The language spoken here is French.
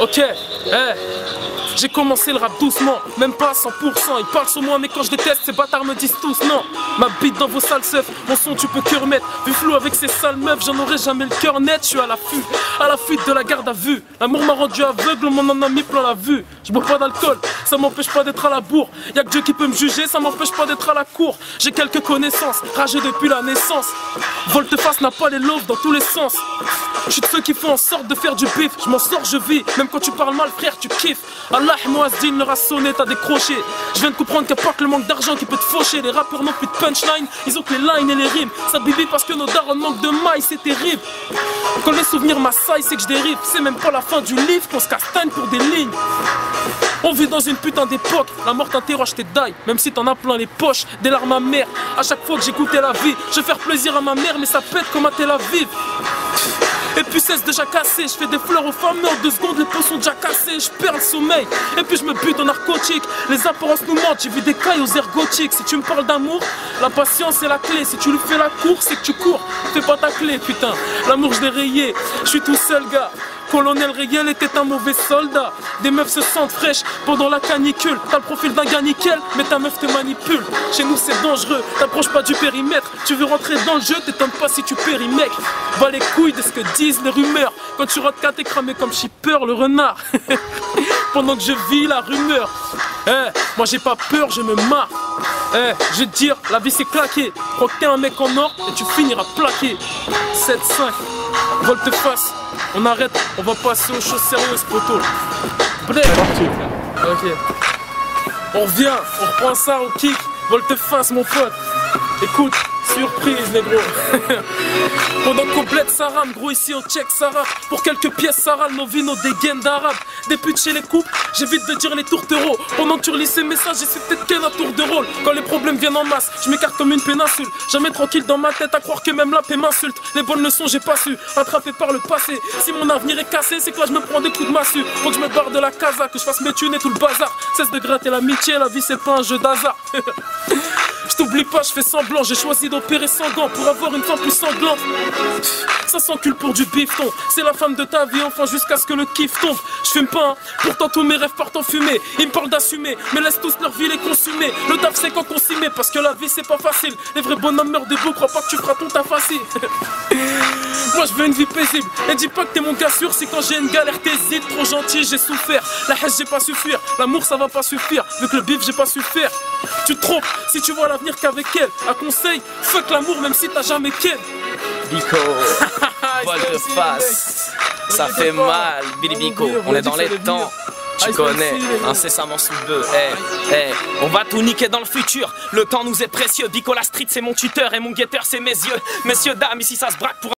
Ok, j'ai commencé le rap doucement, même pas à 100%. Ils parlent sur moi, mais quand je déteste, ces bâtards me disent tous non. Ma bite dans vos sales seufs, mon son tu peux que remettre. Vu flou avec ces sales meufs, j'en aurai jamais le cœur net. Je suis à la fuite de la garde à vue. L'amour m'a rendu aveugle, on m'en a mis plein la vue. Je bois pas d'alcool, ça m'empêche pas d'être à la bourre. Y'a que Dieu qui peut me juger, ça m'empêche pas d'être à la cour. J'ai quelques connaissances, rageux depuis la naissance. Volte-face n'a pas les loaves dans tous les sens. Je suis de ceux qui font en sorte de faire du bif. Je m'en sors, je vis, même quand tu parles mal frère, tu kiffes. Allah Moazdin leur a sonné, t'as décroché. Je viens de comprendre qu'il n'y a pas que le manque d'argent qui peut te faucher. Les rappeurs n'ont plus de punchline, ils ont que les lines et les rimes. Ça bibi parce que nos darons manquent de mailles, c'est terrible. Quand les souvenirs m'assaillent, c'est que je dérive. C'est même pas la fin du livre qu'on se castagne pour des lignes. On vit dans une putain d'époque, la mort t'interroge tes dailles, même si t'en as plein les poches, des larmes amères. À chaque fois que j'écoutais la vie, je veux faire plaisir à ma mère, mais ça pète comme à Tel Aviv. Et puis cesse déjà cassé, je fais des fleurs aux femmes, mais en 2 secondes les peaux sont déjà cassées, je perds le sommeil. Et puis je me bute en narcotique, les apparences nous mentent, j'ai vu des cailles aux airs gothiques. Si tu me parles d'amour, la patience est la clé. Si tu lui fais la course, c'est que tu cours, fais pas ta clé putain. L'amour je l'ai rayé, je suis tout seul gars. Colonel Réel était un mauvais soldat. Des meufs se sentent fraîches pendant la canicule. T'as le profil d'un gars nickel, mais ta meuf te manipule. Chez nous c'est dangereux, t'approches pas du périmètre. Tu veux rentrer dans le jeu, t'étonnes pas si tu péris mec. Va les couilles de ce que disent les rumeurs. Quand tu rates 4 t'es cramé comme Shipper le renard. Pendant que je vis la rumeur. Moi j'ai pas peur, je me marre. Je vais te dire, la vie c'est claqué. Crois que t'es un mec en or et tu finiras plaqué. 7-5, volte-face. On arrête, on va passer aux choses sérieuses, poteau. Bref. Ok. On revient, on reprend ça au kick. Volte-face, mon pote. Écoute, surprise, négro. Pendant qu'on complète sa rame, gros, ici on check Sarah. Pour quelques pièces, Sarah, nos vies, nos dégaines d'arabe. Des putes chez les couples, j'évite de dire les tourtereaux. Pendant que tu relis ces messages, j'essaie peut-être qu'un à tour de rôle. Quand les problèmes viennent en masse, je m'écarte comme une péninsule. Jamais tranquille dans ma tête à croire que même la paix m'insulte. Les bonnes leçons, j'ai pas su, attrapé par le passé. Si mon avenir est cassé, c'est que là je me prends des coups de massue. Faut que je me barre de la casa, que je fasse mes thunes et tout le bazar. Cesse de gratter l'amitié, la vie c'est pas un jeu d'hasard. Je t'oublie pas, je fais semblant, j'ai choisi d'opérer sans gants pour avoir une femme plus sanglante. Ça s'encule pour du bifton, c'est la femme de ta vie, enfin jusqu'à ce que le kiff tombe. Je fume pas, hein, pourtant tous mes rêves partent en fumée. Ils me parlent d'assumer, mais laissent tous leur vie les consumer. Le taf c'est quand on s'y met, parce que la vie c'est pas facile. Les vrais bonhommes meurent debout, crois pas que tu feras ton taf facile. Moi je veux une vie paisible, et dis pas que t'es mon gars sûr. Si quand j'ai une galère t'hésites, trop gentil j'ai souffert. La haine j'ai pas su fuir, l'amour ça va pas suffire. Vu que le bif j'ai pas su faire. Tu te trompes, si tu vois l'avenir qu'avec elle. Un conseil, fuck l'amour même si t'as jamais qu'elle. Bico, volte-face, ça fait mal, Billy Bico, on est dans les temps. Tu connais, incessamment sous deux. On va tout niquer dans le futur. Le temps nous est précieux. Bico la street c'est mon tuteur et mon guetteur c'est mes yeux. Messieurs, dames, ici ça se braque pour